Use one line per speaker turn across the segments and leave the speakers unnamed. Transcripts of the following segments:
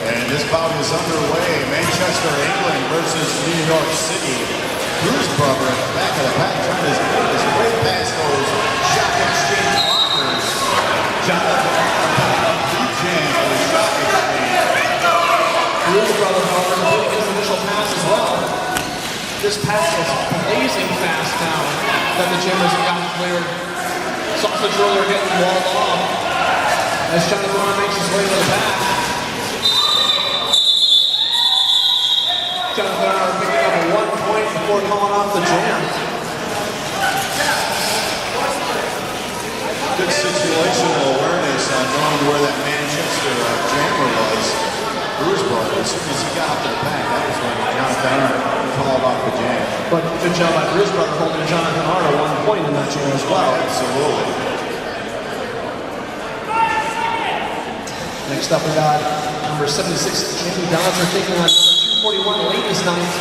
And this bout is underway. Manchester, England versus New York City. Bruce Brother at the back of the pack trying to get his way past those shot exchange blockers. Jonathan picking up the jam for the shot exchange.
Bruce Brother, however, completing his initial pass as well. This pass is blazing fast now that the gym has gotten cleared. Sausage roller getting walled off as Jonathan makes his way to the back. Jonathan picking up a 1 point before calling off the jam.
Good situational awareness on knowing where that Manchester jammer was. Bruce Brother, as soon as he got up to the back, that was when Jonathan called off the jam.
But good job by Bruce Brother holding Jonathan Arnold 1 point in that jam as well.
Absolutely.
Next up we got number 76, Jamie Dodger taking on number 241 ladies night.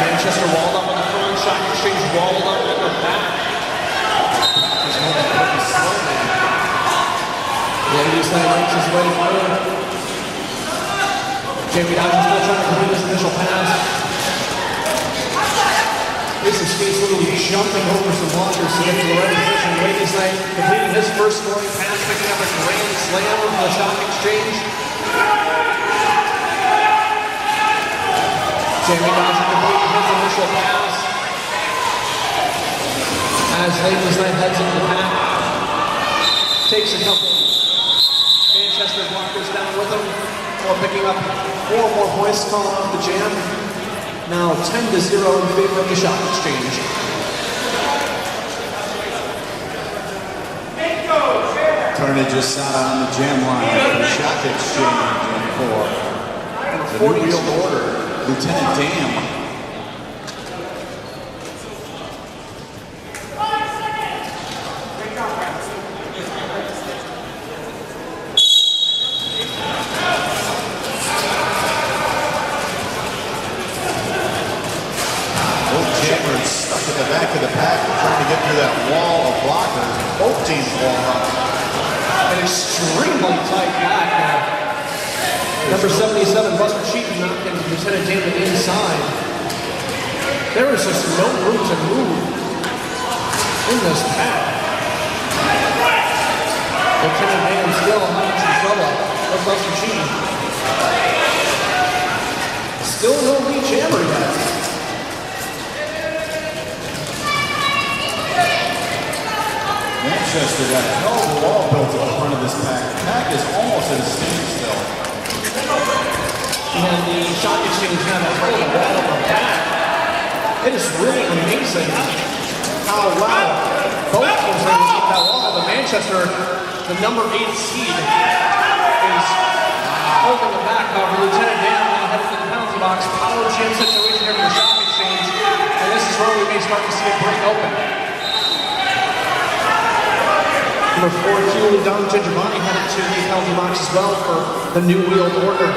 Manchester walled up on the front, shot exchange walled up in the back.
He's moving pretty slowly.
Ladies night makes his way through. Jamie Dodger still trying to complete his initial pass. This is Space Little jumping over some blockers to get to the right position. Ladies night completing his first scoring pass, picking up a grand slam from the shot exchange. Jamie Dodger completing his initial pass. As Ladies night heads into the pack, takes a couple Manchester blockers down with him, or picking up 4 more points, calling off the jam. Now 10-0 in favor of the shot exchange.
Turner just sat on the jam line for the shot exchange for the New World Order, Lieutenant Dam. Stuck at the back of the pack, trying to get through that wall of blockers. Both teams wall up.
An extremely tight pack now. Number 77, Buster Cheaton knocking Lieutenant Damon inside. There is just no room to move in this pack. Lieutenant Damon still having some trouble with Buster Cheaton. Still no reach hammer yet.
Manchester got a hell of a wall built at the front of this pack. The pack is almost at a standstill.
And the shot exchange had a hell of a wall on the back. It is really amazing how well both teams are able to keep that wall. But Manchester, the number 8 seed, is holding the back. However, Lieutenant Dan now headed to the penalty box. Power jam situation here for the shot exchange. And this is where we may start to see it break open. Number 4, Hughley Don Giovanni headed to the penalty box as well for the New World Order.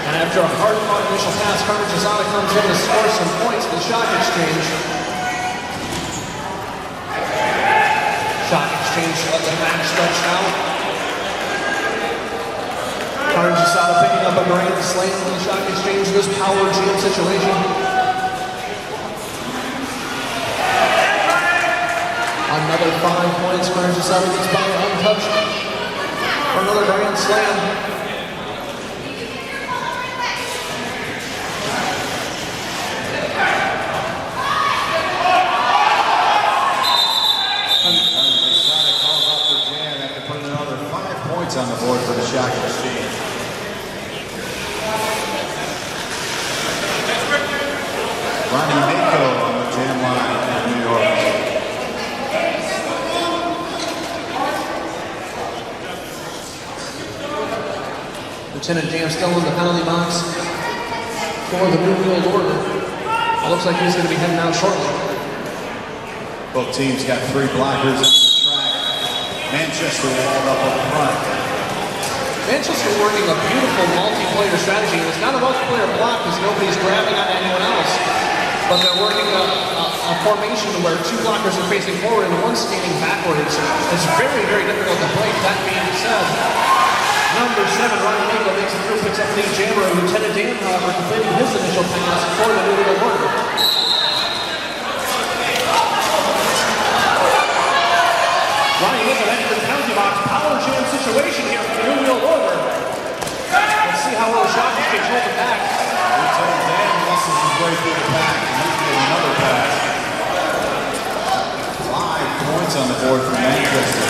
And after a hard-fought initial pass, Carter Gisada comes in to score some points in the shot exchange. Shot exchange, let the back stretch out. Carter Gisada picking up a grand slam in the shot exchange, this power jam situation. Another 5 points. Carter Gisada gets by untouched for another grand slam.
Gisada calls off the jam after putting another 5 points on the board for the shot exchange. Ronnie Mako on the jam line in New York.
Lieutenant Dan still in the penalty box for the New World Order. It looks like he's going to be heading out shortly.
Both teams got 3 blockers on the track. Manchester walled up front.
Manchester working a beautiful multiplayer strategy. It's not a multiplayer block because nobody's grabbing on anyone else, but they're working a a formation where two blockers are facing forward and one skating backwards. It's very, very difficult to break. That being said, number 7, Ryan Mako makes it through, picks up lead jammer. Lieutenant Dan, however, completing his initial pass for the New Wheel Order. Ryan Mako enters the penalty box. Power jam situation here for the New Wheel Order. Let's see how well Shocking can hold it back.
Lieutenant Dan muscles his way through the pack, and he's getting another pass. 5 points on the board for Manchester.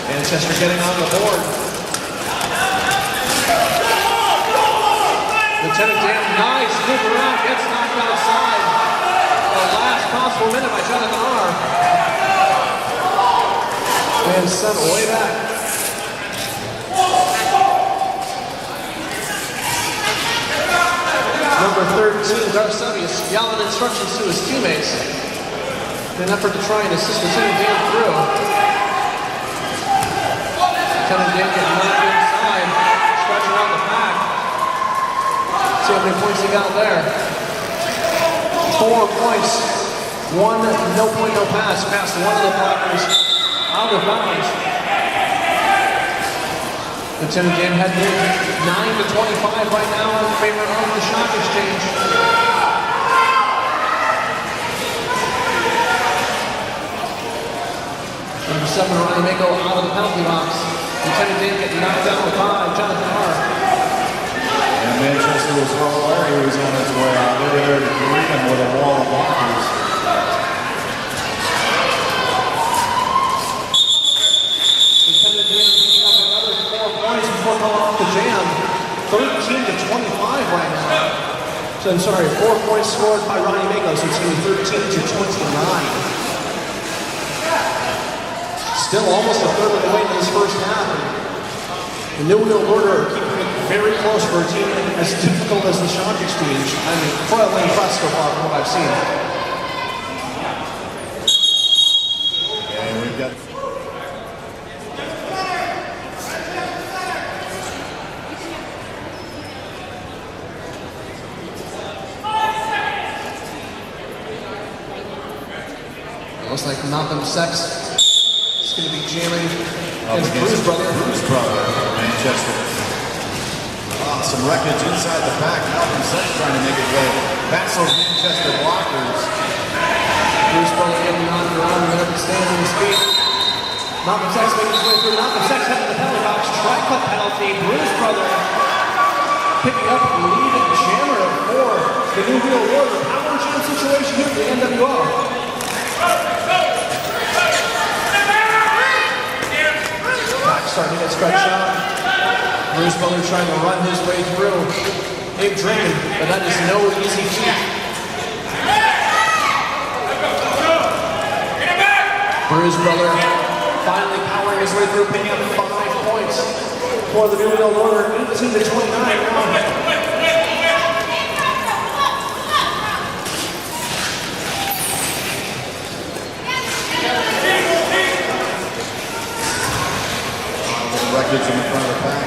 Manchester getting on the board. Lieutenant Dan, nice move around, gets knocked outside. The last possible minute by Jonathan R. And sent way back. Number 13, Garcevius, yelling instructions to his teammates in an effort to try and assist Lieutenant Dan through. Lieutenant Dan getting knocked inside, stretching out the pack. See how many points he got there. 4 points. 1 no point, no pass past one of the blockers out of bounds. Lieutenant Dan had 9 to 25 right now in favor of the Shock Exchange. Number 7, Ryan Mako out of the penalty box. Lieutenant Dan getting knocked down by Jonathan R.
And Manchester was well aware he was on his way out. They were there to greet him with a wall of blockers.
Lieutenant Dan picking up another 4 points before coming off the jam. 13 to 25 right now. So I'm sorry, 4 points scored by Ronnie Mako, so it's going to be 13 to 29. Still almost a third of the way in this first half. The New Wheel Order are keeping it very close for a team as difficult as the Shock Exchange. I'm incredibly impressed so far from what I've seen.
And we've got...
It looks like Malcolm Sex is going to be jamming
against
Bruce Brother.
Bruce Brother, Manchester. Some wreckage inside the pack. Malcolm Sex trying to make it way past those Manchester blockers.
Bruce Brother getting knocked around, whenever he stands on his feet. Malcolm Sex making his way through. Malcolm Sex heading to the penalty box. Tri-cut penalty. Bruce Brother picking up the lead and jammer for the New Wheel Order. Power jam situation here for the NWO. Starting to get stretched out. Bruce Brother trying to run his way through. Big dream, but that is no easy feat. Bruce Brother finally powering his way through, picking up 5 points for the New Wheel Order, 18 to 29 now.
Records in the front of the pack.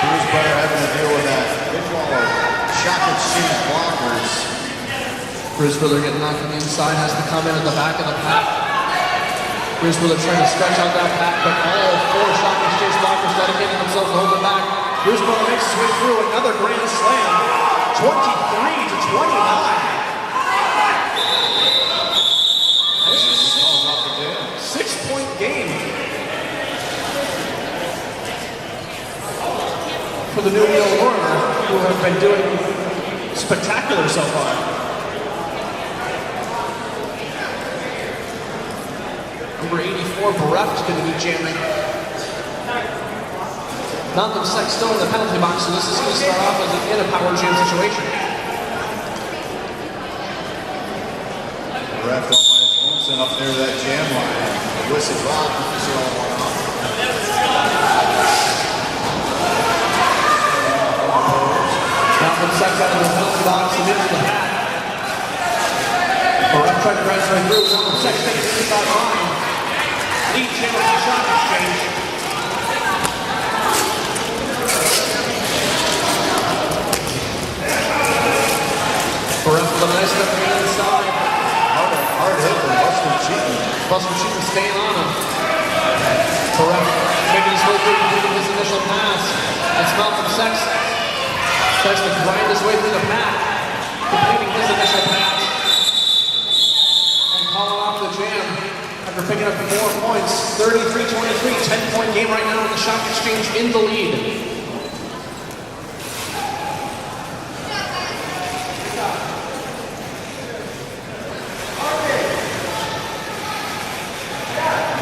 Bruce Brother having to deal with that big wall of Shock Exchange blockers.
Bruce Brother getting knocked on the inside, has to come in at the back of the pack. Bruce Brother trying to stretch out that pack, but all 4 Shock Exchange blockers dedicating themselves to hold it back. Bruce Brother makes his way through another grand slam, 23 to 29. This is a 6-point game for the New Wheel Order, who have been doing spectacular so far. Number 84, Bereft, going to be jamming. Malcolm Sex still in the penalty box, so this is going to start off as in a power jam situation.
Bereft all by his lonesome up there to that jam line. The whistle's off, official one off.
Malcolm Sex out of the penalty box and into the hat. Bereft trying to drive his way through. Malcolm Sex takes the inside line. Lead jammer for Shock Exchange. Bereft with a nice step inside.
Hard hit from Buster Cheaton.
Buster Cheaton staying on him. Correct. Making his way through, completing his initial pass. It's Malcolm Sexton. Sexton grind his way through the pack, completing his initial pass. And calling off the jam after picking up 4 points. 33-23, 10-point game right now with the Shock Exchange in the lead.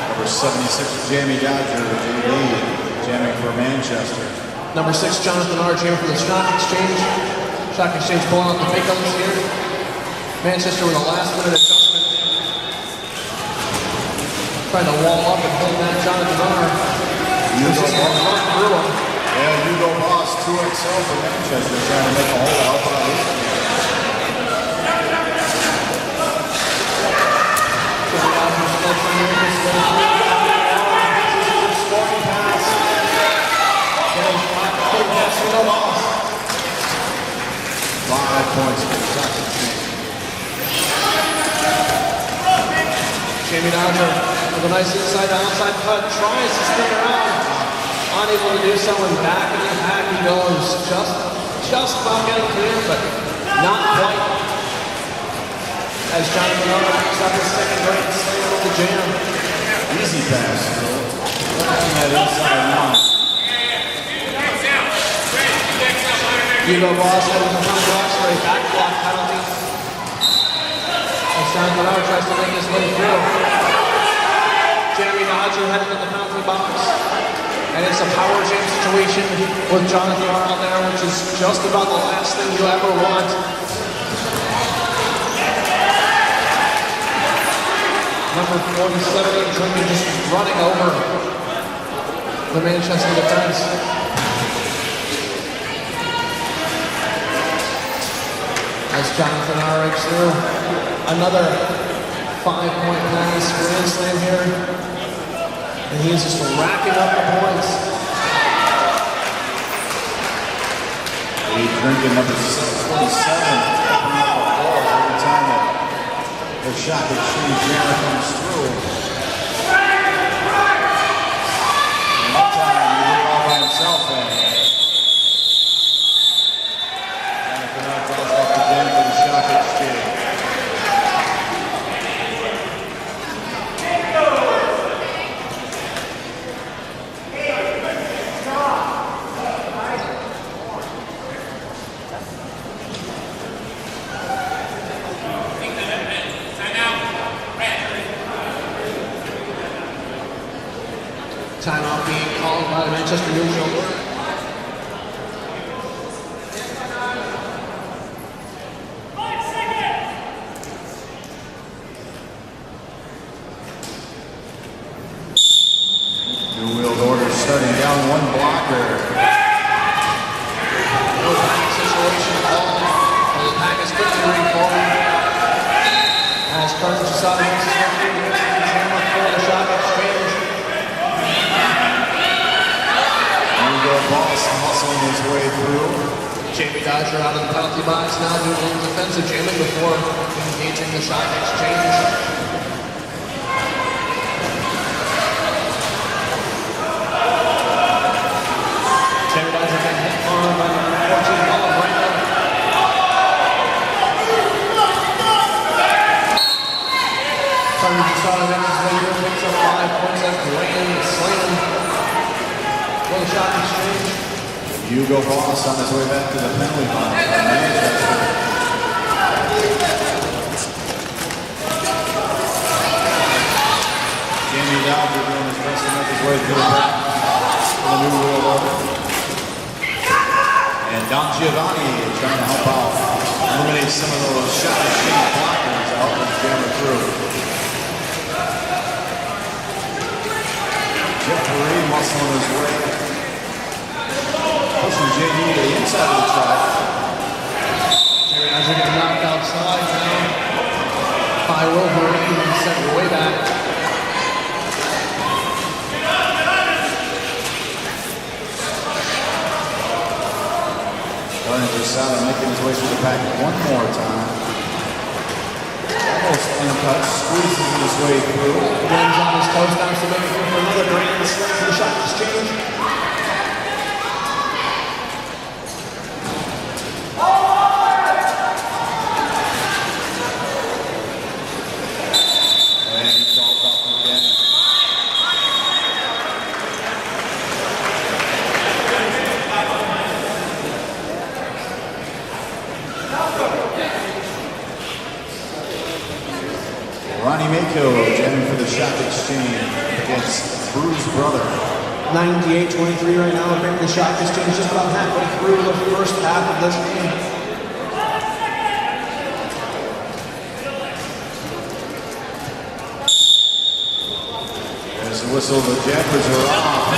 Number 76, Jamie Dodger, JD, jamming for Manchester.
Number 6, Jonathan R. jamming for the Shock Exchange. Shock Exchange pulling out the big guns here. Manchester with a last-minute adjustment. Trying to wall up and hold that Jonathan R.
Hugo
Run through him.
Yeah, Hugo Boss, 2XL for Manchester, trying to make a hole out on this game.
Scoring pass. Getting pass for no loss.
5 points for the Shock Exchange.
Jamie Dodger with a nice inside to outside cut, tries to spin around, unable to do so, and back in the pack he goes. Just about getting clear, but not quite. As Jonathan R. picks up his second great slam of the jam.
Easy pass, though. Looking that inside line.
Hugo Boss heading to front blocks for a back block penalty. As Jonathan R. tries to make his way through. Jamie Dodger heading to the penalty box. And it's a power jam situation with Jonathan R. out there, which is just about the last thing you ever want. Number 47, Drinking, just running over the Manchester defense. As Jonathan R. rakes through. Another 5-point pass grand slam here. And he is just racking up the points.
Drinking number 27, opening up the floor every time that the Shock Exchange jammer comes through. And that time, he went all by himself then. Jonathan R. draws off the jam for the Shock Exchange.
Timeout being called by the Manchester neutral.
New World Order starting down one blocker.
No pack situation called. The pack is quickly reformed. As Carter Chasada makes his way through the hammer for the Shock Exchange.
Hugo Boss hustling his way through.
Jamie Dodger out of the penalty box now doing a little defensive jamming before engaging the Shock Exchange. Jamie Dodger getting hit on by number 14, Paul Brandon. Carter Chasada makes his way through, picks up 5 points after Brandon slam for the Shock Exchange.
Hugo Boss on his way back to the penalty box for Manchester. Jamie Dodger doing his best to make his way through the pack for the New World Order. And Don Giovanni trying to help out, eliminate some of those Shock Exchange blockers to help them jammer through. Jeffrey muscling his way. Pushing JD to the inside of the track.
Jerry Dodger getting knocked outside now by Wolverine and sent way back.
Chasada making his way through the pack one more time. untouched, squeezes his way through.
Runs on his toes, now to make room for another grand slam for the shot exchange.
And he's all up again. Ronnie Mako jamming for the shot exchange against Bruce's brother.
98-23 right now, and the shot exchange just about halfway through the first half of this game.
There's the whistle, the jammers are off.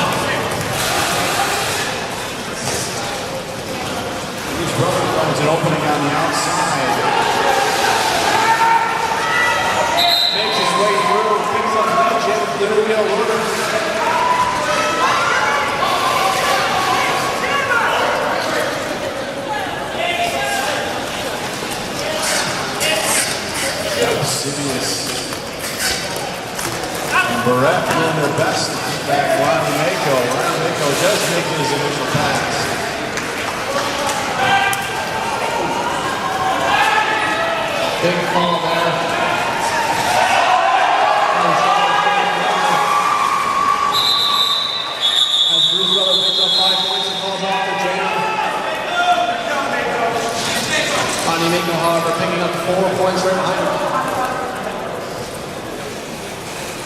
Bruce's brother finds an opening on the outside.
Makes his way through, picks up the jam, the wheel order.
Sidious and Barrett doing their best to keep back Ronnie Mako. Ronnie Mako does make his initial pass.
Big call there. As Bruce Weller picks up 5 points and calls off the jam. Ronnie Mako, however, picking up 4 points right behind him.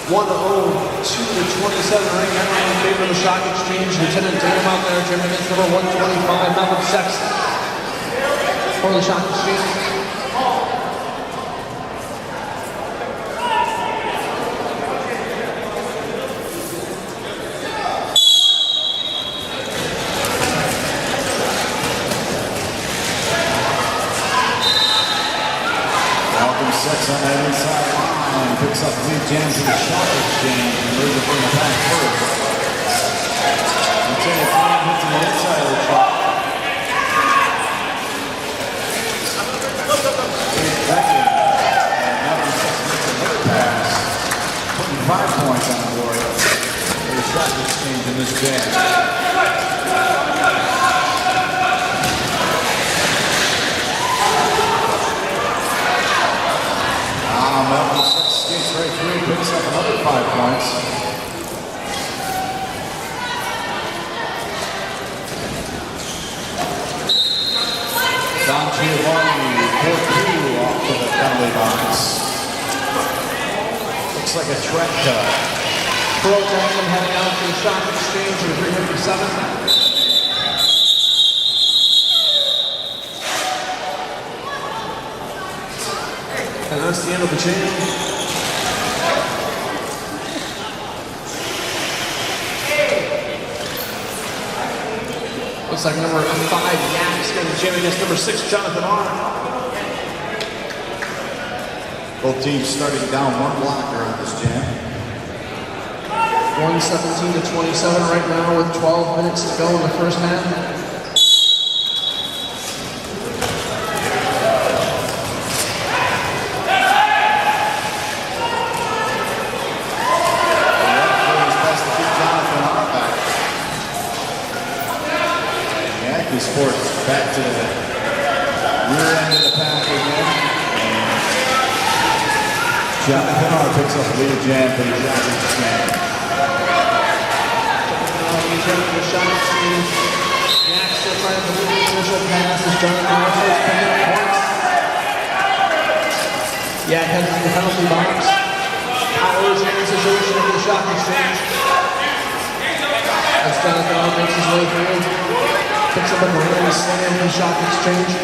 1-0 to 27 right now in favor of the shot exchange. Lieutenant Dan out there, jamming against number 125, Malcolm Sexton for the shot exchange.
Malcolm Sexton on that inside line picks up the lead jam to the shot exchange and moves it from the back first. Lieutenant Dan hits to the inside of the shot. And Malcolm Sexton makes another pass, putting 5 points on the board for the shot exchange in this jam. Malcolm Sexton skates right through, picks up another 5 points. Don Giovanni, 4-2 off to the penalty box. Looks like a threat cut.
Pro Jackson heading out to the shot exchange in 357. And that's the end of the jam. Looks like number 5, Yax, going to jam against number 6, Jonathan R.
Both teams starting down one blocker on this jam.
117 to 27 right now with 12 minutes to go in the first half.
Sports back to the rear end of the pack again. Jonathan R picks up the lead jam for the shot exchange.
The shot exchange. Yax still trying to move the initial pass as Jonathan R starts picking up points. Yak heads to the penalty box. Power jam situation for the shot exchange. As Jonathan R makes his way through. Picks up a grand slam in the shot exchange.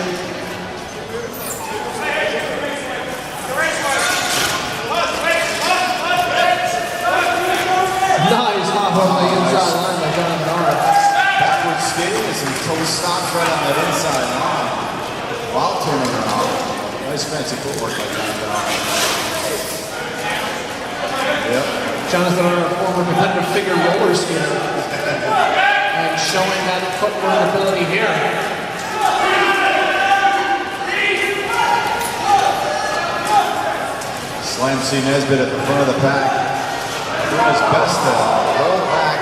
Nice hop on the inside line by Jonathan R.
Backward skating and some toe stops right on that inside line. While turning around. Nice fancy footwork by Jonathan R. Yep.
Jonathan R, a former competitive figure roller skater. And showing that footwork ability here.
Slam C. Nesbitt at the front of the pack. Doing his best to roll back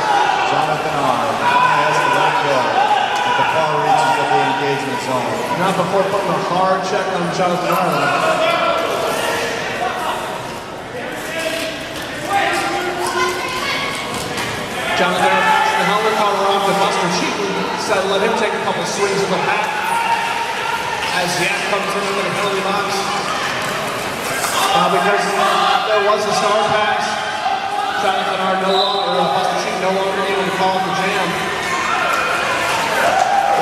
Jonathan Arnold. He has to let go at the far reaches of the engagement zone.
Not before putting a hard check on Jonathan Arnold. Jonathan Arnold knocks the helmet cover off to Buster Cheaton. Decided to let him take a couple swings of the pack as Yak comes into the penalty box. Because there was a star pass, Jonathan Arnold no longer, Buster Cheaton no longer able to call the jam.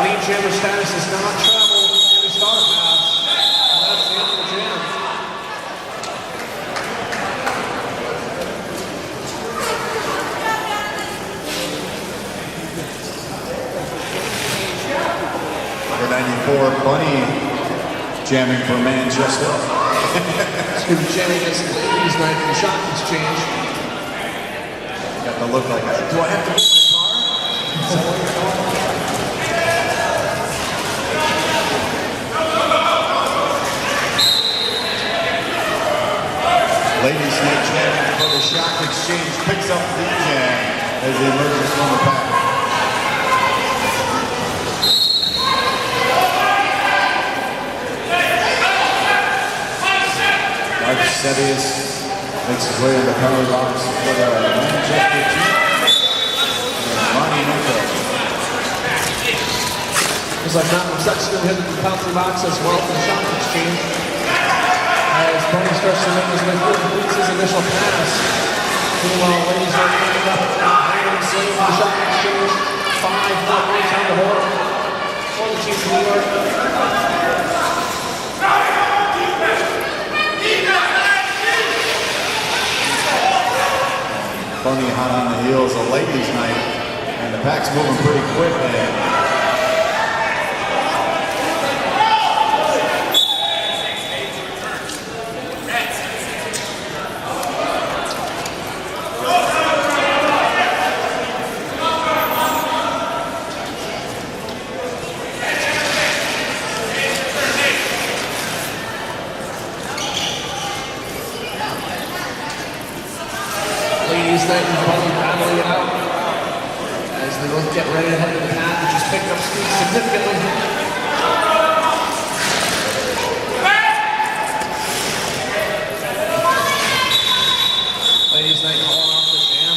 Lead jammer status does not travel in the star pass, and that's the end of the jam.
Number 94, Bunny, jamming for Manchester.
It's going to be jamming this ladies' night for the shot exchange.
Got the look like, do I have to get my car? Is that what you're calling? Ladies night jamming for the shot exchange. Picks up the jam as he emerges from the pack. Arcedius makes his way in the penalty box for the Manchester team. Ronnie Nico.
Looks like Malcolm Sexton hit the penalty box as well for the shot exchange. As Bunny starts to make his way through, completes his initial pass. Meanwhile, ladies are coming up and save the shot exchange. 5 more points on the board for the team from New York.
Bunny hot on the heels of ladies night, and the pack's moving pretty quick there.
Ladies night and Bunny battling it out as they both get ready to head to the path, which has picked up speed significantly. Ladies night calling off the jam.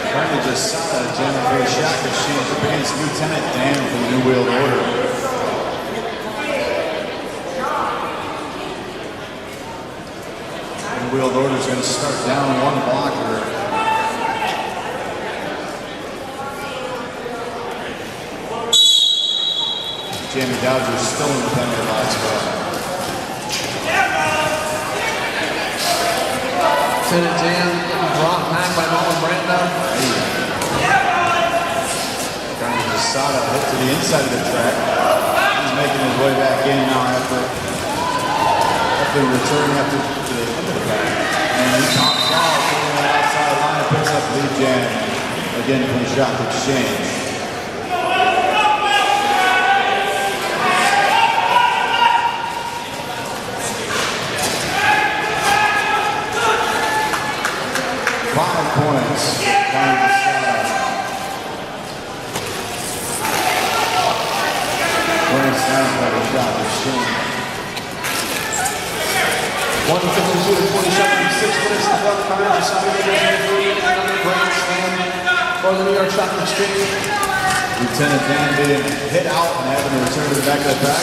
Trying to just jamming for the shot exchange up against Lieutenant Dan from the New World Order. New World Order is going to start down one blocker. Jamie Dodger's still in the penalty box.
Lieutenant Dan getting brought back by Nolan Brando.
Sada hit to the inside of the track. He's making his way back in now after returning after to the end of the pack. And he pops off on the outside line and picks up lead jam again from the shot exchange. Shot exchange.
1:52 to 27, 6 minutes to go. Carter decided to referee another grand slam for the New York Stock Exchange.
Lieutenant Dan being hit out and having to return to the back of the pack.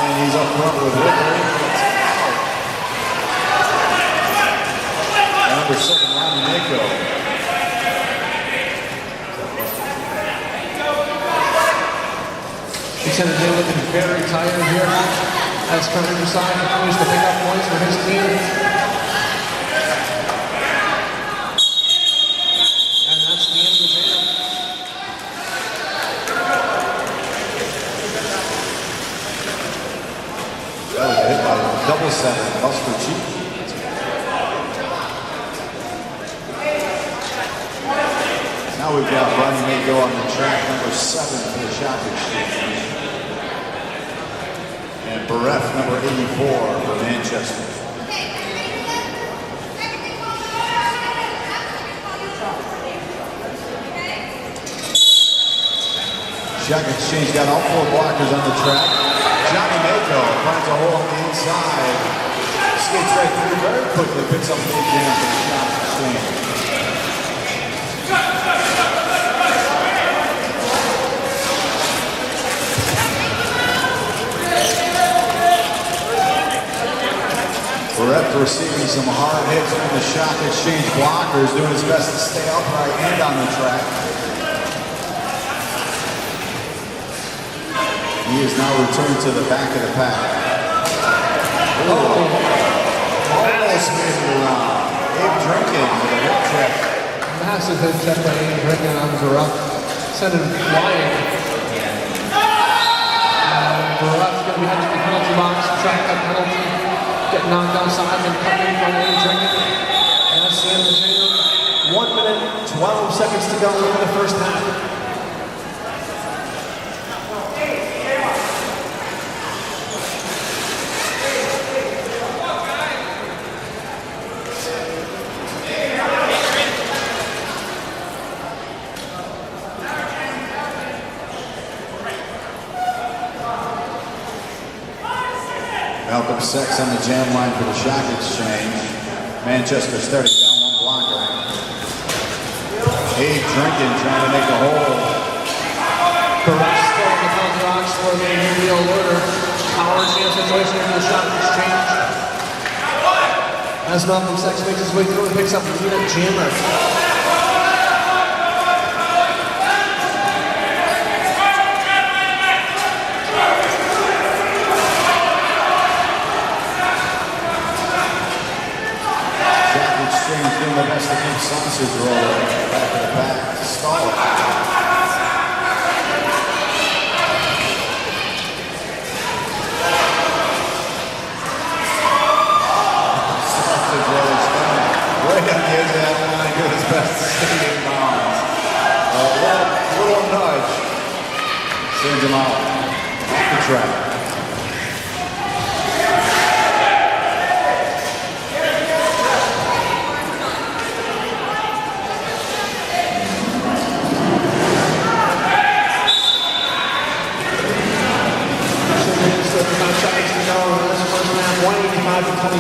And he's up front with Whitley. Number 7, Ronnie Nico.
Lieutenant Dan looking very tired here as Carter decides to finish to pick up points for his team. And that's the end of the jam.
That was a hit by double seven, Buster Cheaton. we've got Ronnie Mako on the track, number 7 for the Shock Exchange. And Barrett, number 84 for Manchester. Shock Exchange got all 4 blockers on the track. Johnny Mako finds a hole on the inside. Skates right through very quickly, picks up the big jam for the Shock Exchange. Barrett receiving some hard hits from the Shock Exchange blockers, doing his best to stay upright and on the track. He is now returned to the back of the pack. Almost made it around. Abe Drinking with a hip check.
Massive hip check by Abe Drinking on Barrett. Sent him flying. Barrett's going to be heading to the penalty box, track that penalty, get knocked outside, and cut in front of Abe Drinking. And that's the end of the jam. 1 minute, 12 seconds to go in the first half.
Malcolm Sex on the jam line for the Shock Exchange. Manchester starting down 1 blocker. Abe Drinking trying to make a hole.
Barrett still in the penalty box for the New Order. Power chance situation in the Shock Exchange. As Malcolm Sex makes his way through and picks up the unit jammer.
Doing the best to keep sausage roll back of the pack to stall it. Sausage roll is coming right on the edge of that line, doing his best to stay in bounds. A little nudge sends him out off the track.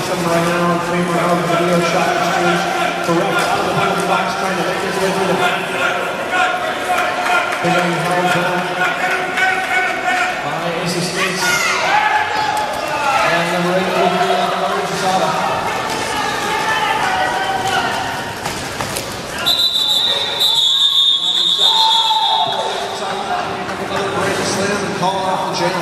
Right now in favor of the New York Shock Exchange. Barrett out of the penalty box trying to make his way through the back. Being held down by AC States. And number 8 will be on Larry Zasada. Another great slam and call off the jam.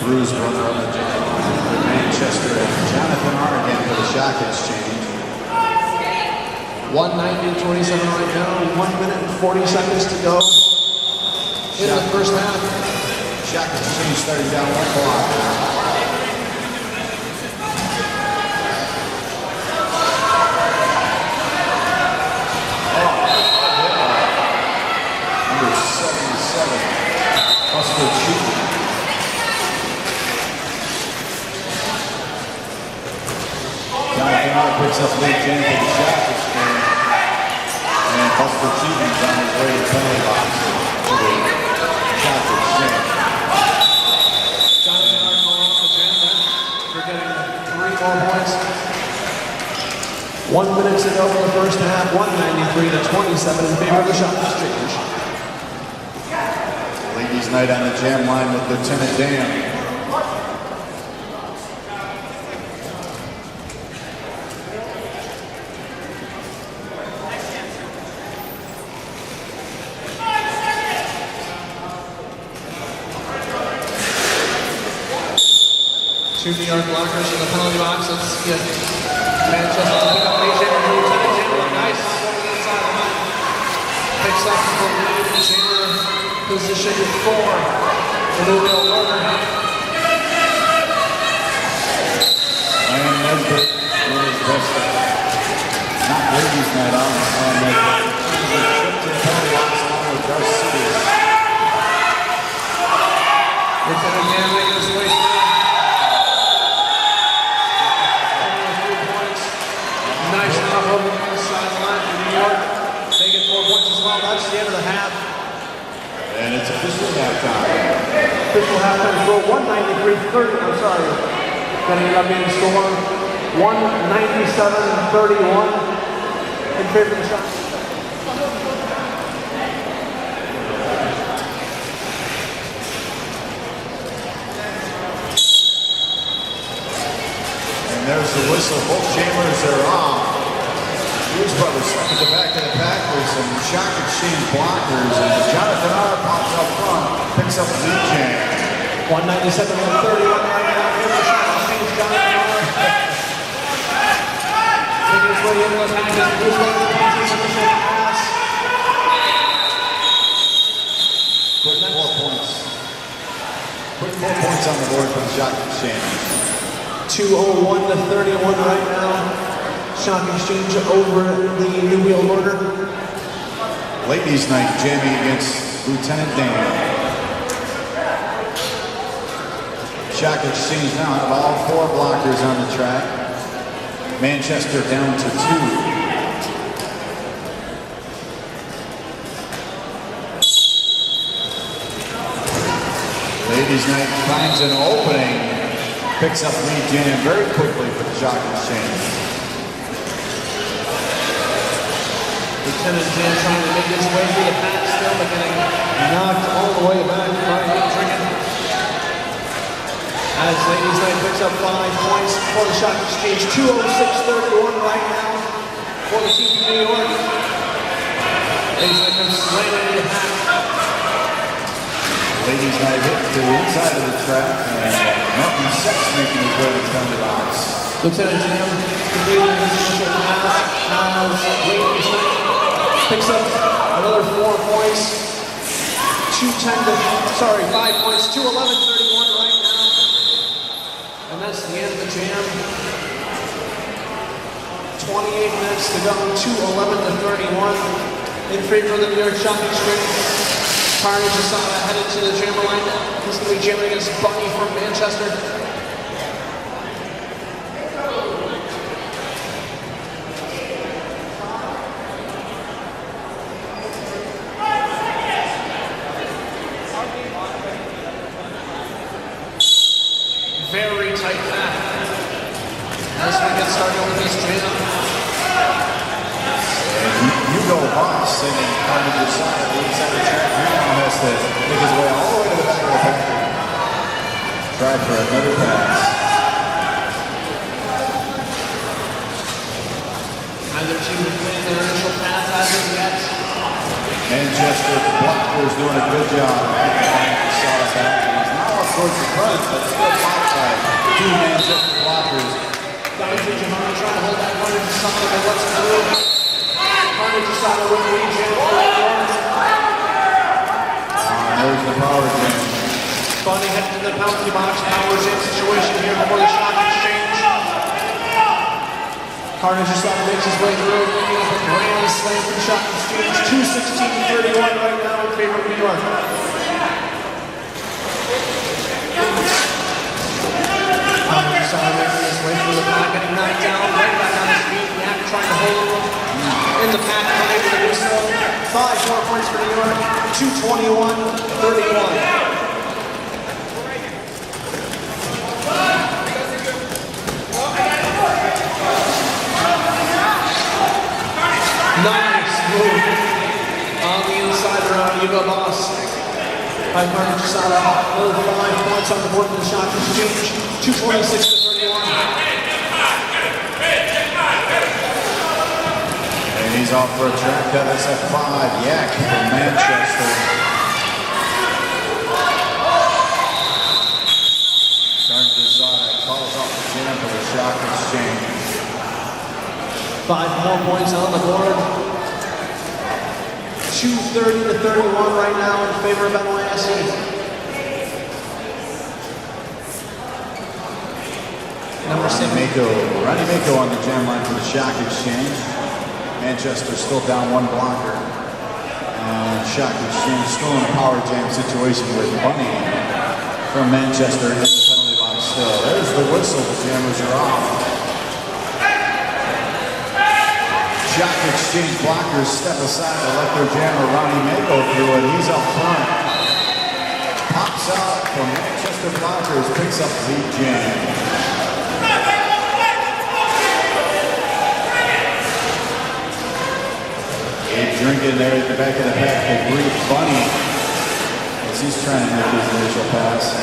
Bruce brother on the jam for Manchester and Jonathan Argan for the Shock Exchange.
1:90:27 right now. 1 minute and 40 seconds to go in the first half.
Shock Exchange starting down 1 block. Number 77, Buster Cheaton. Jonathan Argan picks up lead 10 for the Shock Exchange. And Buster Cheaton's on his way to the penalty box for the Shock Exchange.
Jonathan Argan off the jam then. We're getting 3 more points. 1 minute to go in the first half. 193-27 in favor of the Shock Exchange.
Ladies' night on the jam line with Lieutenant Dan.
Two New York blockers in the penalty box. Let's get Manchester to pick up AJ and Lieutenant Dan. Nice. Picks up the lead. position 4. The New Wheel Learner.
And Nesbitt with his best. Not ladies night on Nesbitt. Trip to the penalty box along with Darcy City.
Lieutenant Dan making his way through. 3 points. Nice job over the inside line for New York. Taking 4 points as well. That's the end of the half.
And it's officially halftime.
Official halftime score 193-30. I'm sorry. Ending up being the score 197-31 in favor of the Shockers.
And there's the whistle. Both chambers are off. Hughes brothers stuck at the back of the pack with some shock exchange blockers. And Jonathan R. pops up front, picks up the lead jam.
197-31 right now. Here's the shock exchange. Jonathan R. Making his way into the pack. Hughes brothers pass his initial pass.
Quick 4 points. Quick 4 points on the board for the shock exchange.
201-31 right now. Shock exchange over the New Wheel Order.
Ladies night jamming against Lieutenant Dan. Shock exchange now have all 4 blockers on the track. Manchester down to 2. Ladies night finds an opening. Picks up lead jam very quickly for the shock exchange.
Lieutenant Dan trying to make his way through the pack still, but getting knocked all the way back by Adrian. As Ladies Night picks up 5 points for the Shock Exchange. 206-31 right now for the team from New York. Ladies Night comes slamming into the pack.
Ladies night hit to the inside of the track, and Martin Sex making his way to the penalty box.
Lieutenant Dan completing his initial pass. As Ladies Night picks up another 4 points. 5 points. 211-31 right now. And that's the end of the jam. 28 minutes to go. 211-31 in favor of the New York Shock Exchange. Carnage is headed to the jammer line. He's going to be jamming against Bunny from Manchester. Very tight pack as we get started with this jam.
And Hugo Boss singing Carnage side of the inside of the track. He now has to make his way all the way to the back of the pack. Try for another pass.
Either team completing their initial pass as of yet.
Manchester blockers doing a good job. Saw that. He's now up towards the front, but still blocked by 2 Manchester blockers.
Dante Jamani trying to hold that Carnage Asada, but what's through? Carnage Asada with the lead jam for the York.
There's the power jam.
Bunny heading to the penalty box. Power jam situation here before the Shock Exchange. Carnage Asada makes his way through, making up a grand slam for the Shock Exchange. 216-31 right now in favor of New York. Carnage Asada making his way through the pack, getting knocked down, right back on his feet. Yak trying to hold him in the pack, unable to do so. 5 more points for New York. 221-31. Nice move on the inside around Hugo Boss. By Carnage Asada, another 5 points on the board for the Shock Exchange. 226-31.
And he's off for a track cut. That's at 5. Yak from Manchester. Carnage Asada calls off the jam for the Shock Exchange.
5 more points on the board. 230 to 31 right now in favor of NYSE. Number 7.
Ronnie Mako on the jam line for the Shock Exchange. Manchester still down one blocker. And Shock Exchange still in a power jam situation with Bunny from Manchester in the penalty box still. There's the whistle. The jammers are off. Shock Exchange blockers step aside to let their jammer Ronnie Mako through it. He's up front. Pops out from Manchester blockers. Picks up the jam. Drinking there at the back of the pack to greet Bunny as he's trying to make his initial pass.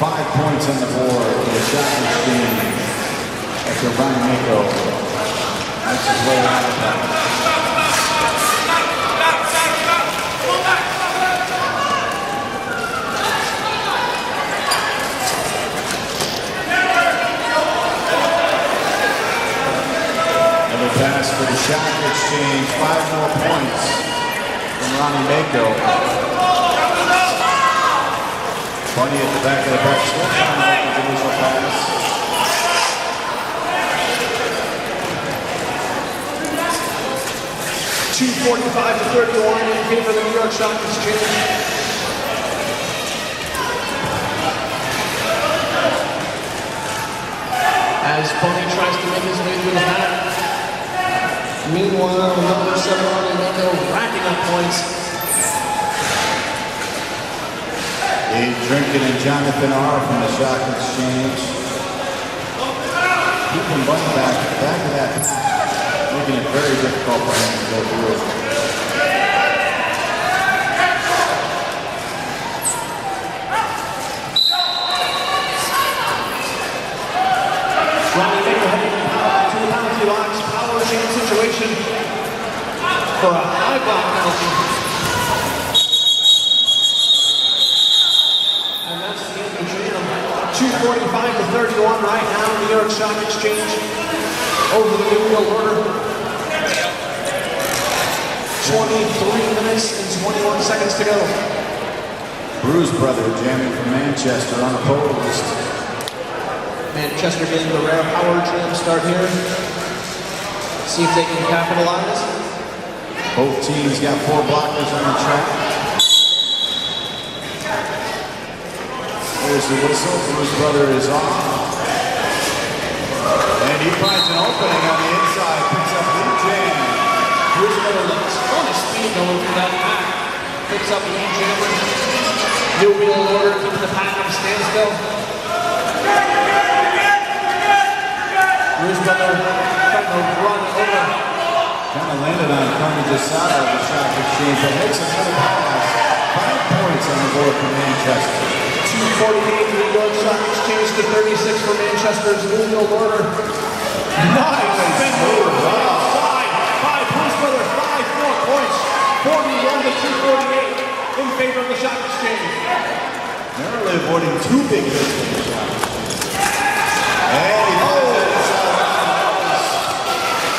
Five points on the board for the Shock Exchange after Ronnie Mako makes his way around the pack. Pass for the Shock Exchange, 5 more points from Ronnie Mako. Bunny at the back of the pack, still trying to make his initial pass.
.245 to 31 in favor of the New York Shock Exchange. As Bunny tries to make his way through the pack. Meanwhile, number 7 Ronnie Mako racking up points.
Dave Drinkin and Jonathan R. from the Shock Exchange. Keeping Bunny back of that pack, making it very difficult for him to go through it.
Ronnie Mako heading to the penalty box. Power jam situation for a high block penalty. And that's the end of the jam. 245 to 31 right now. New York Shock Exchange over the New World Order. 23 minutes and 21 seconds to go.
Bruce brother jamming from Manchester unopposed.
Manchester getting the rare power jam start here. See if they can capitalize.
Both teams got 4 blockers on the track. Here's the whistle. Bruce brother is off. And he finds an opening on the inside. Picks up the jam.
Bruce brother looks on his speed going through that pack. Picks up the jammer. New Wheel Order keeping the pack at a standstill. Bruce brother trying to run over.
Kind of landed on Carnage's side of the Shock Exchange, but makes another pass. 5 points on the board for Manchester.
248 New York Shock Exchange to 36 for Manchester's New World Order. Nice spin move outside by Bruce brother. 5 more points. 41 to 248 in favor of the Shock Exchange.
Narrowly avoiding 2 big hits from the Shock. And he finds that inside.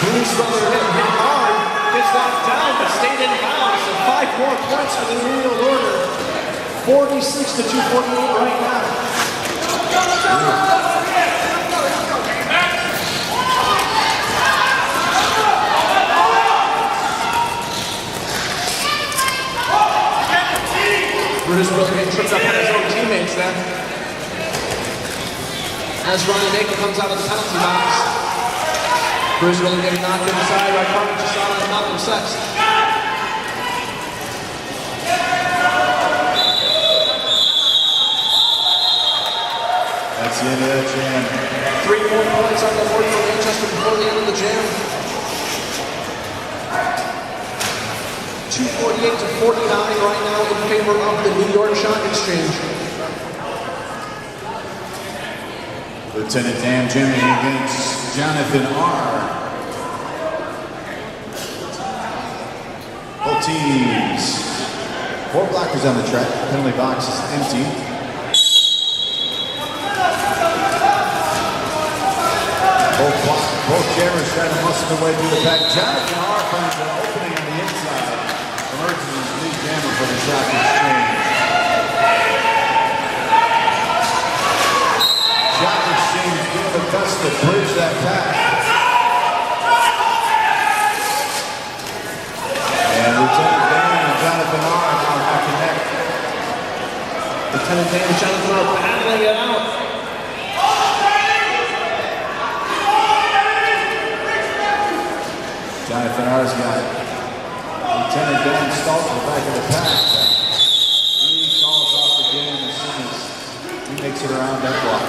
Bruce brother getting hit hard, gets knocked down, but stayed in bounds. So 5 more points for the New World Order. 46 to 248 right now. Bruce brother getting tripped up by his own teammates there. As Ronnie Mako comes out of the penalty box. Bruce really getting knocked inside by Carnage Asada and Malcolm Sex.
That's the end of that jam.
3 more points on the board for Manchester before the end of the jam. 248 to 49 right now in favor of the New York Shock Exchange.
Lieutenant Dan Jimmy against Jonathan R. Both teams. 4 blockers on the track. Penalty box is empty. Both jammers trying to muscle their way through the pack. Jonathan R finds an opening on the inside. Emerges as lead jammer for the Shock Exchange. Shock Exchange doing the best to bridge that pack. And Lieutenant Dan and Jonathan R now have connect.
Lieutenant Dan and Jonathan are battling it out.
Jonathan R's got Lieutenant Dan stalled to the back of the pack. He calls off the game as soon as he makes it around that block.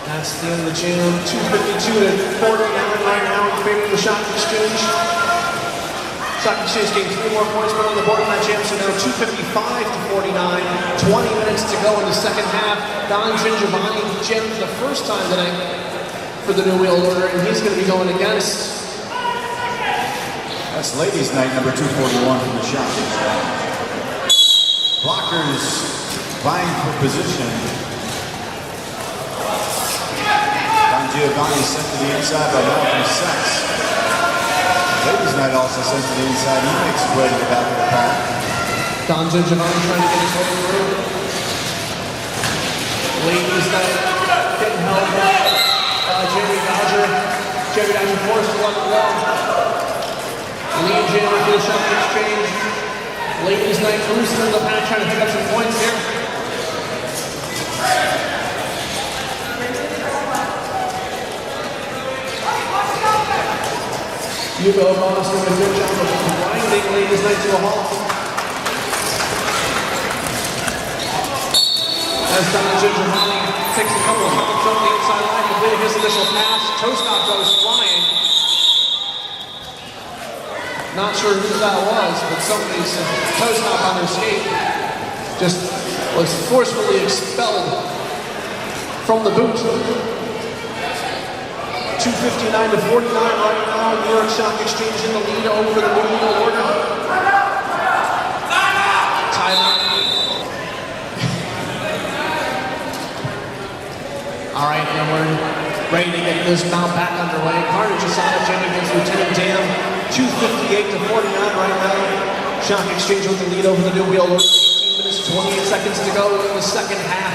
That's the end of the jam. 252 to 49 right now in favor of the Shock Exchange. Shock Exchange getting 3 more points put on the board in that jam, so now 255 to 49. 20 minutes to go in the second half. Don Gingiovanni jammed for the first time tonight for the New Wheel Order, and he's going to be going against.
That's ladies' night number 241 from the Shock Exchange. Blockers vying for position. Don Giovanni sent to the inside by Malcolm Sex. Ladies' night also sent to the inside. He makes his way to the back of the pack.
Don Gingiovanni trying to get his way through. Ladies' night getting held back. Jerry Dodger forced to let it go. Lead jammer for the Shock Exchange. Ladies' night cruising in the pack, trying to pick up some points here. Hugo Boss doing a good job of grinding Ladies' night to a halt. As Don Gingiovanni takes a couple of hops up the inside line, completing his initial pass. Toe stop goes flying. Not sure who that was, but somebody's toe stop on their skate just was forcefully expelled from the boot. 259 to 49 right now. New York Shock Exchange in the lead over the New Wheel Order. Tyler. All right, and we're ready to get this bout back underway. Carnage Asada jamming against Lieutenant Dan. 258 to 49 right now. Shock Exchange with the lead over the New Wheel Order. 18 minutes, 28 seconds to go in the second half.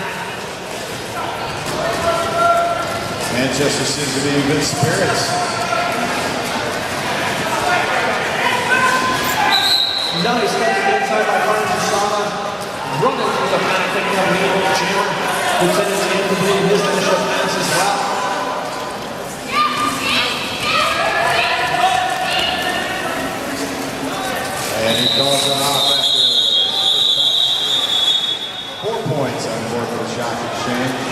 Manchester seems to be in good spirits.
Nice cut to the inside by Carnage Asada. Running through the pack, picking up lead on the jammer. Lieutenant Dan completing his initial pass as well.
And he calls it off after 4 points on board for the Shock Exchange.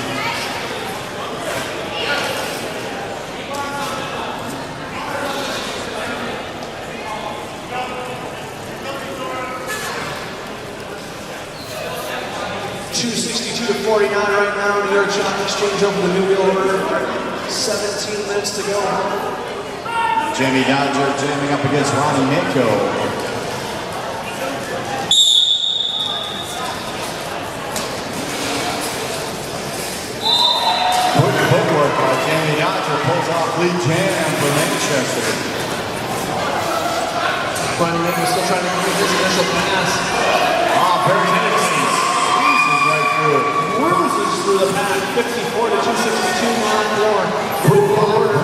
To 49 right now, New York Shock Exchange over the New Wheel Order. 17 minutes to go.
Jamie Dodger jamming up against Ronnie Mako. Quick footwork by Jamie Dodger pulls off lead jam for Manchester.
Ronnie Mako still trying to complete his initial pass.
Very nice.
Cruises through the pack, 54 to 262 on floor. New Wheel Order.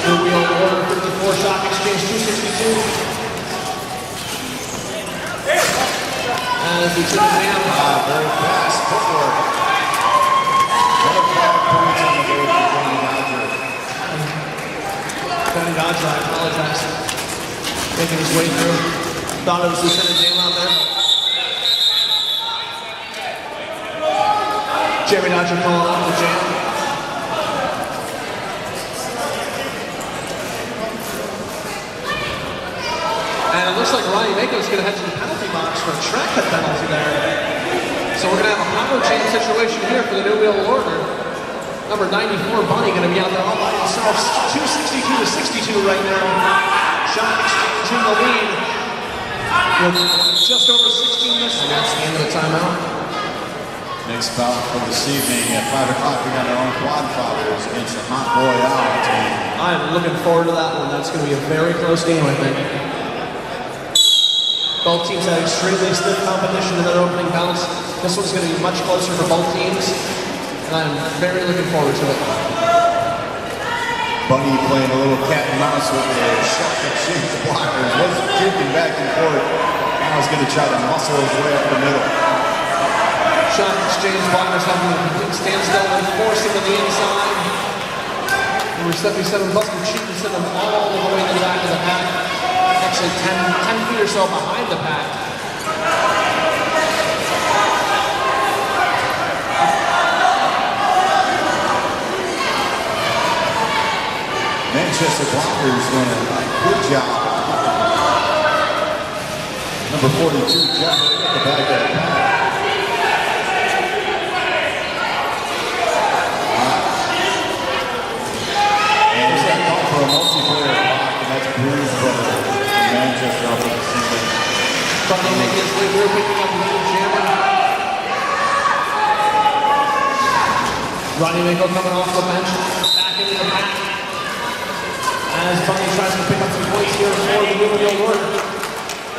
New Wheel Order, 54 Shock Exchange, 262. As Lieutenant Dan.
Very fast footwork. Another 5 points on the board for Johnny Dodger.
Johnny Dodger, I apologize. Making his way through. Thought it was Lieutenant Dan out there. Jerry Dodger calling off the jam. And it looks like Ronnie Mako is going to head to the penalty box for a track cut penalty there. So we're going to have a power chain situation here for the New Wheel Order. Number 94, Bunny, going to be out there all by himself. 262 to 62 right now. Shock Exchange in the lead. With just over 16 minutes, and that's the end of the timeout.
Next bout for this evening at 5 o'clock, we got our own quad fathers against the Hot Royale team.
I'm looking forward to that one. That's going to be a very close game, I think. Both teams had extremely stiff competition in their opening bouts. This one's going to be much closer for both teams, and I'm very looking forward to it.
Bunny playing a little cat and mouse with the shock exchange blockers. Was kicking back and forth. Now he's going to try to muscle his way up the middle.
Shock exchange blockers having a complete standstill and forcing to the inside. Number 77, Buster Cheek to send them all the way to the back of the pack. Actually 10 feet or so behind the pack.
Manchester blockers doing a good job. Number 42, Jeff at the back of the pack. And he's got call for a multiplayer block, and that's Bruce Brothers from Manchester off of the single.
Trying to make his way through, picking up a little jammer. Ronnie Mako coming off the bench, back into the pack. As Bunny tries to pick up some points here for the New York Order.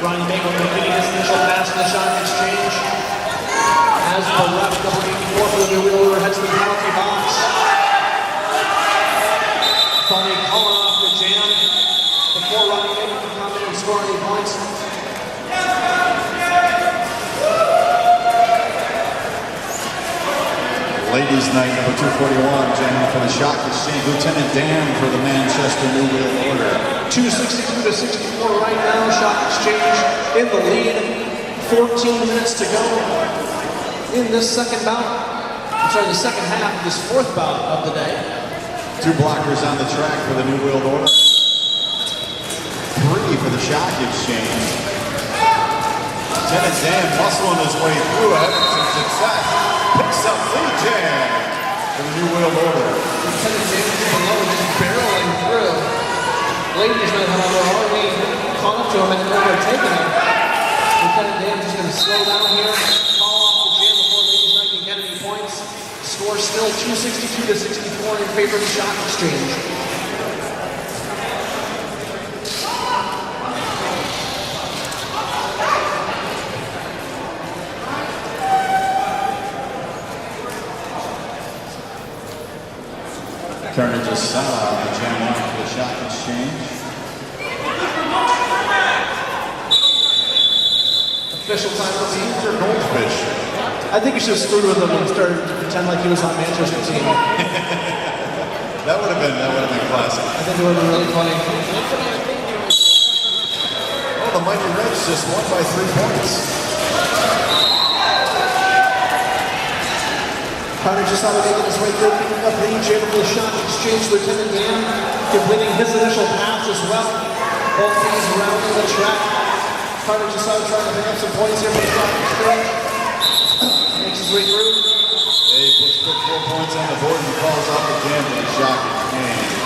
Ronnie Mako completing his initial pass in the shot exchange. As the left number 84 for the New York Order heads to the penalty box. Bunny calling off the jam before Ronnie Mako can come in and score any points.
Ladies night, number 241, jamming for the shock exchange. Lieutenant Dan for the Manchester New World Order.
262 to 64 right now. Shock exchange in the lead. 14 minutes to go in this second bout. I'm sorry, the second half of this fourth bout of the day.
Two blockers on the track for the New World Order. 3 for the shock exchange. Lieutenant Dan muscling his way through it. Some success. Picks up lead jam for the New World Order.
Lieutenant Dan below just barreling through. Ladies night, however, already caught up to him and overtaken him. Lieutenant Dan just going to slow down here, call off the jam before ladies night can get any points. Score still 262 to 64 in favor of the shock exchange.
Turner just saw the jam off for the shock exchange.
Official timeout.
Caesar Goldfish.
I think you should have screwed with him and started to pretend like he was on Manchester's team.
That would have been classic.
I think it would have been really funny.
Oh, the Mighty Reds just won by 3 points.
Carter just out of making his way through, picking up lead, able to shot exchange. Lieutenant Dan completing his initial pass as well. Both teams rounding the track. Carter just out trying to pick up some points here for the shot exchange. Makes his way through.
Yeah, he puts quick 4 points on the board and calls off the jam for the shock exchange.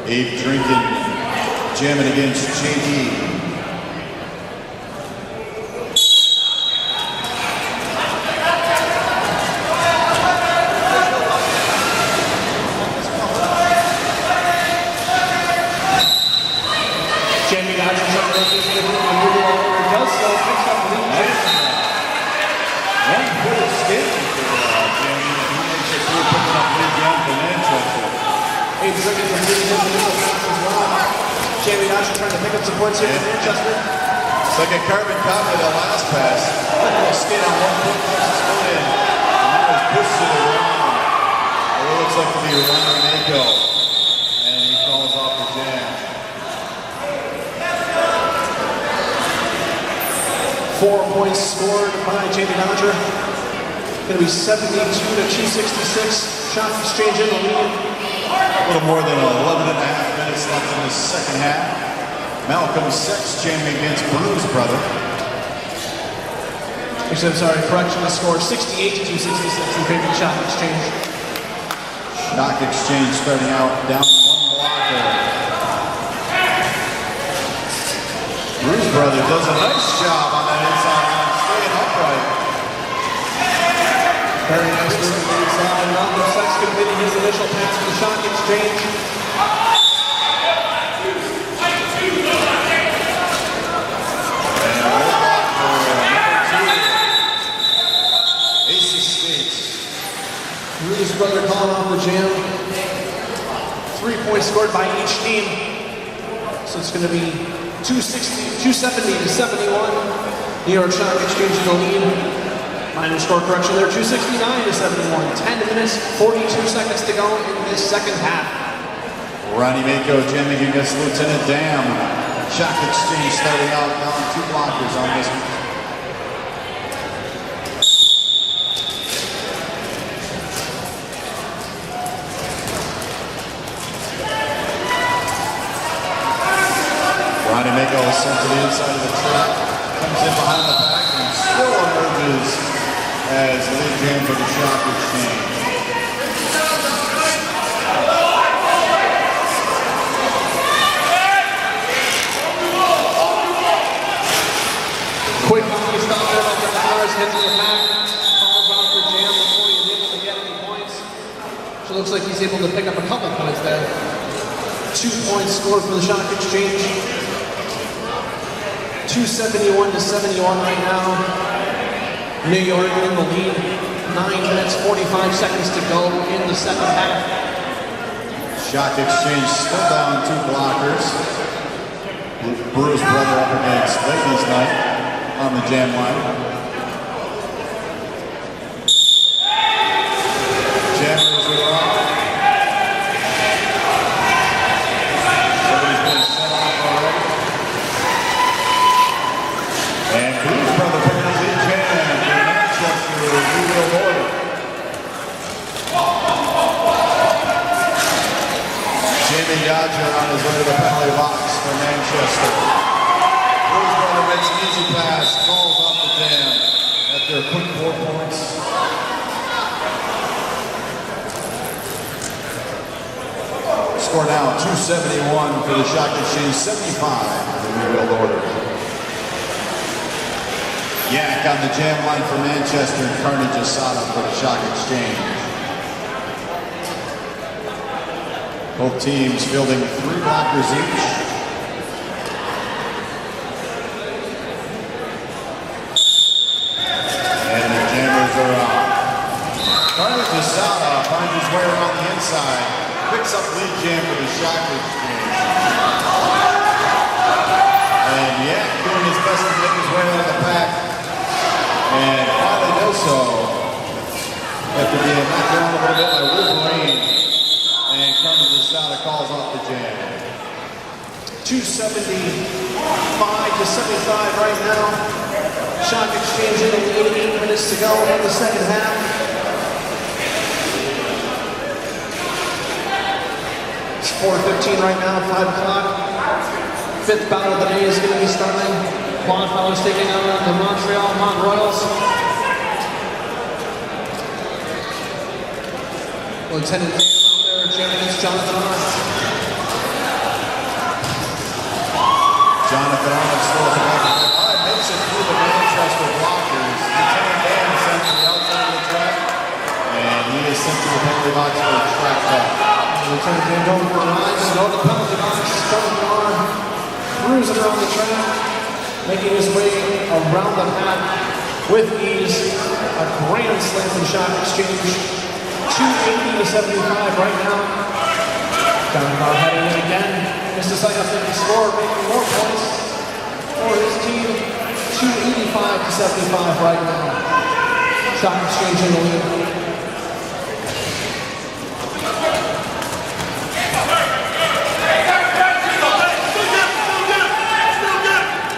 Abe drinking, jamming against JD.
Jamie Dodger trying to make his way through the New World Order. Does so, picks up lead.
One good escape for Jamie. He makes it through picking up lead down for Manchester.
Abe drinking from leading his initial pass as well. Jamie Dodger trying to pick up some points here for Manchester.
It's like a carbon copy of the last pass. He'll skate on one foot, puts his foot in. And now he's pushed it around. It looks like to be Ronnie Mako. And he calls off the jam.
4 points scored by Jamie Dodger. Going to be 72 to 266. Shot exchange in the lead.
A little more than 11 and a half minutes left in the second half. Malcolm Sex jamming against Bruce Brother.
Actually, I'm sorry, correction, the score 68 to 266 in favor of the Shock Exchange.
Shock Exchange starting out down one blocker. Bruce Brother does a nice job on that inside line, staying upright.
Very nice move to the inside. Malcolm Sykes completing his initial pass for the Shock Exchange. Bruce Brother calling off the jam. 3 points scored by each team. So it's going to be 270 to 71. New York Shock Exchange in the lead. Minor score correction there, 269 to 71. 10 minutes, 42 seconds to go in this second half.
Ronnie Mako jamming against Lieutenant Dam. Shock Exchange starting out down 2 blockers on this one. Ronnie Mako is sent to the inside of the track, comes in behind the back and still emerges as lead jam for the Shock Exchange.
Quick hockey stop there by the Mars, hits the pack, calls off the jam before he's able to get any points. So it looks like he's able to pick up a couple points there. 2 points scored for the Shock Exchange. 271 to 71 right now. New York in the lead. 9 minutes, 45 seconds to go in the second half.
Shock Exchange still down 2 blockers. Bruce Brother up against Ladies Night on the jam line. Jammers are on. Somebody's been set off already. And Bruce Brother picking up lead jam for Manchester New World Order. Jimmy Dodger on his way to the penalty box for Manchester. Bruce Brother makes an easy pass, calls off the jam after a quick 4 points. Score now 271 for the Shock Exchange, 75 for the New World Order. Yak on the jam line for Manchester and Carnage Asada for the Shock Exchange. Both teams fielding 3 blockers each. And the jammers are on. Carnage Asada finds his way around the inside. Picks up lead jam for the Shock Exchange. And Yak doing his best to make his way out of the pack. And finally does so. After being knocked around a little bit by Wolverine. And Carnage Asada calls off the jam.
275 to 75 right now. Shock Exchange in the lead, 8 minutes to go in the second half. It's 4:15 right now, 5 o'clock. 5th battle of the day is going to be starting. Longfellow's taking on the Montreal Mont Royals. Lieutenant Dan out there jamming against Jonathan Arndt.
Jonathan Arnott still at the back of the line, makes it through the Manchester blockers. Lieutenant Dan is sent to the outside of the track, and he is sent to the penalty box for a track back.
Lieutenant Dan going for rise, go to the penalty box, Jonathan Arnott cruising around the track, making his way around the pack with ease. A grand slam for the Shock Exchange. 280 to 75 right now. Jonathan Arnott heading in again. Mr. Sykes taking score, making more points for his team. 285 to 75 right now. Shock Exchange in the lead.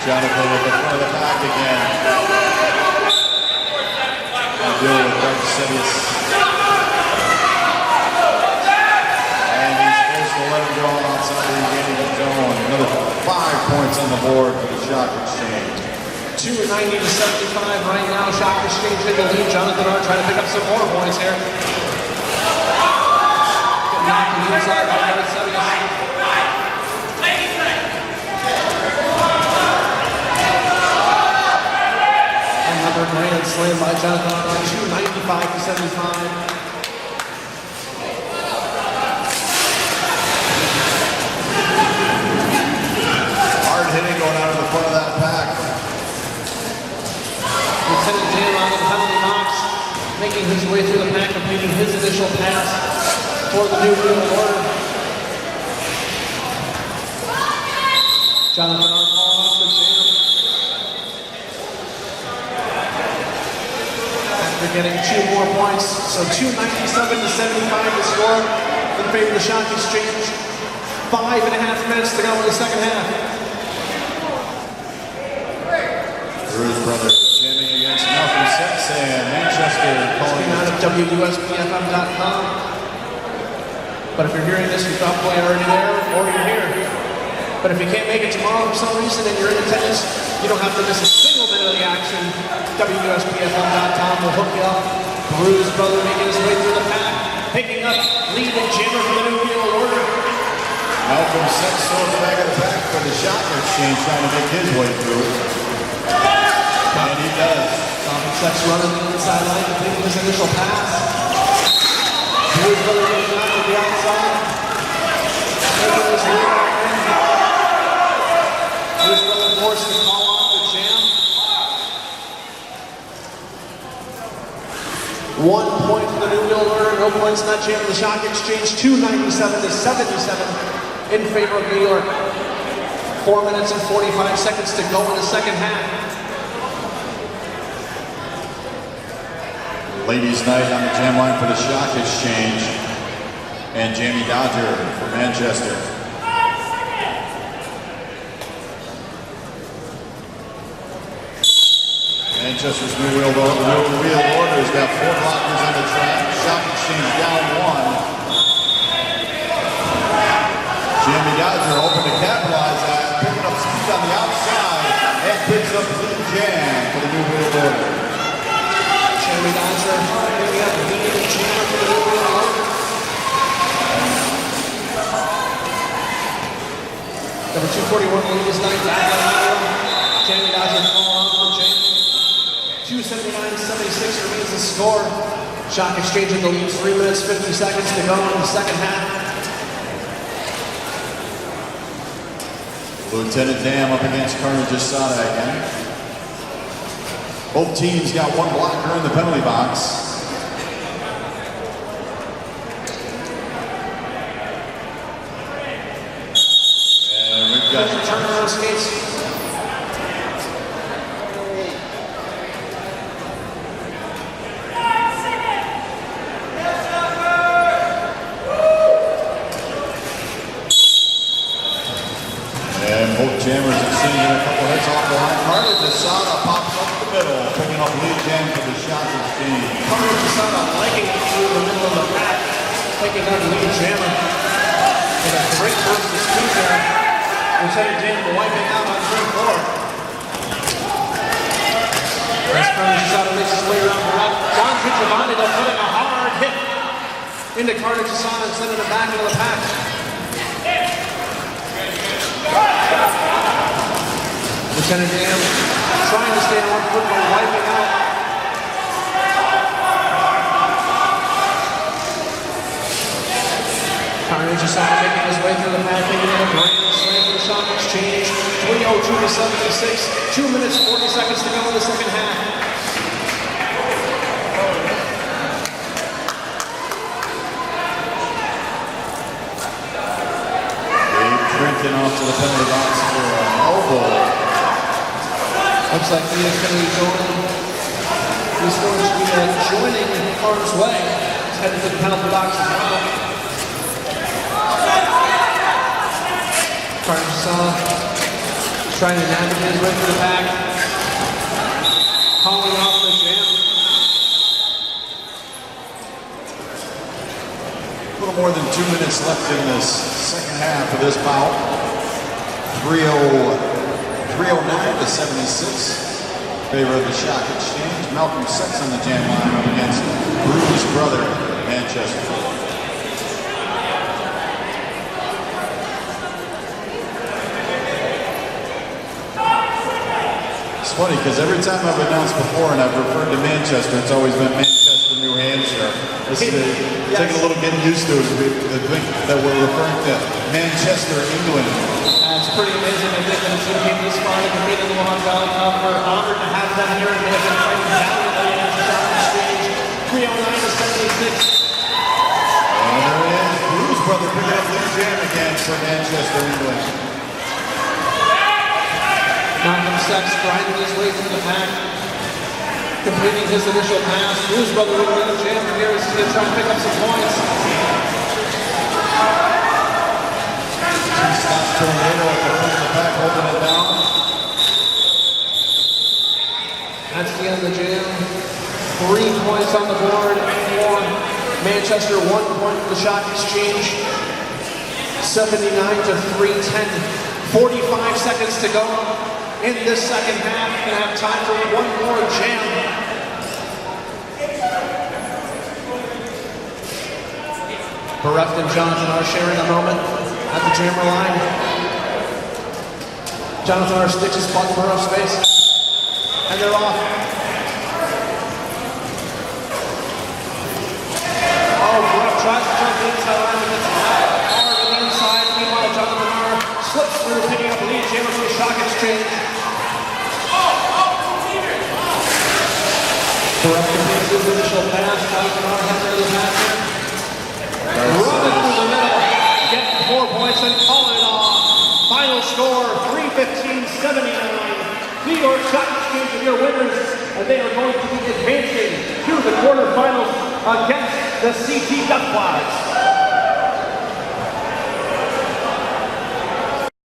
Jonathan at the front of the pack again. Dealing with Greg Sidious. And he's supposed to let him go outside the remaining zone. Another 5 points on the board for the Shock Exchange.
290 to 75 right now. Shock exchange in the lead. Jonathan Arndt trying to pick up some more points here. Getting knocked to the inside by Kevin Sevius. Another grand slam by Jonathan Arndt. 295 to 75.
Hitting going out of the front of that pack.
Lieutenant Dan on the penalty box, making his way through the pack, completing his initial pass for the New World Order. Jonathan Arndt calling off the jam. After getting 2 more points, so 297 to 75 to score in favor of the Shock Exchange. 5.5 minutes to go in the second half.
Bruce brothers jamming against Malcolm Sets and Manchester calling
out of WUSPFM.com. But if you're hearing this, you're probably already there or you're here. But if you can't make it tomorrow for some reason and you're in attendance, you don't have to miss a single minute of the action. WUSPFM.com will hook you up. Bruce brother making his way through the pack, picking up lead and jammer for the New World Order.
Malcolm Sets throws the back of the pack for the Shock Exchange trying to make his way through it. And he does.
Malcolm Sets running the inside line, completing his initial pass. Bruce brother getting out to the outside. Making his way back in. Bruce brother forced to call off the jam. 1 point for the New World Order, no points in that jam. The Shock Exchange 297 to 77 in favor of New York. 4 minutes and 45 seconds to go in the second half.
Ladies' night on the jam line for the Shock Exchange and Jamie Dodger for Manchester. Manchester's New World Order's got 4 blockers on the track. Shock Exchange down 1. Jamie Dodger hoping to capitalize that, picking up speed on the outside and picks up the jam for the New World Order.
Jamie Dodger picking up the lead and jammer for the New World Order. Number 241 ladies night. Jamie Dodger falling off on jam. 279-76 remains the score. Shock Exchange in the lead, 3 minutes 50 seconds to go in the second half.
Lieutenant Dam up against Carnage Asada again. Both teams got 1 blocker in the penalty box. And we've got
turnaround skates.
Both jammers exchanging a couple hits off the line. Carnage Asada pops up the middle, picking up lead again for the Shock Exchange.
Carnage Asada legging it through the middle of the pack, taking out the lead jammer. With a great burst of speed there. Lieutenant Dan wiping out on turn 4. As Carnage Asada makes his way around the left, John Giovanni though putting a hard hit into Carnage Asada and sending him back into the pack. Lieutenant Dan trying to stay on 1 foot but wiping out. Carnage Asada making his way through the pack, making it a grand slam for the Shock Exchange. 3:02 to 76. 2 minutes 40 seconds to go in the second half.
Trenton off to the penalty box for an elbow.
Looks like he is going to be joining. He's going to be joining harm's way. He's headed to the penalty box as well. Carnage Asada trying to navigate his way through the pack. Calling off the jam.
A little more than 2 minutes left in this second half of this bout. 309 to 76. favor of the Shock Exchange. Malcolm sets on the jam line up against Bruce Brother, Manchester. It's funny because every time I've announced before and I've referred to Manchester, it's always been Manchester, New Hampshire. This is taking a little getting used to it. The think that we're referring to Manchester, England.
It's pretty amazing. I think that it's going to be this far to compete in the Lehigh Valley Cup. We're honored to have them here, and they have been fighting valiantly against the Shock Exchange. 309 to 76.
And there it is. Bruce Brother picking up the jam again for Manchester, England.
Malcolm Sex grinding his way through the pack, completing his initial pass. Bruce Brother with another jam here is going to try and pick up some points.
Stops Tornado at the front of the pack, holding it down.
That's the end of the jam. 3 points on the board for Manchester, 1 point for the Shock Exchange. 79 to 310. 45 seconds to go in this second half. We're going to have time for one more jam. Bereft and Jonathan are sharing a moment at the jammer line. Jonathan R sticks his puck in Burroughs' face, and they're off. Oh, Burroughs tries to jump inside line and gets hard to the inside. Meanwhile, Jonathan R slips through, picking up lead jammer for the Shock Exchange. Bereft completes his initial pass. Jonathan R has another pass here. Running through the middle, getting 4 points and calling it off. Final score, 3:15:79. New York Shock Exchange are your winners, and they are going to be advancing to the quarterfinals against the CT Duckflies.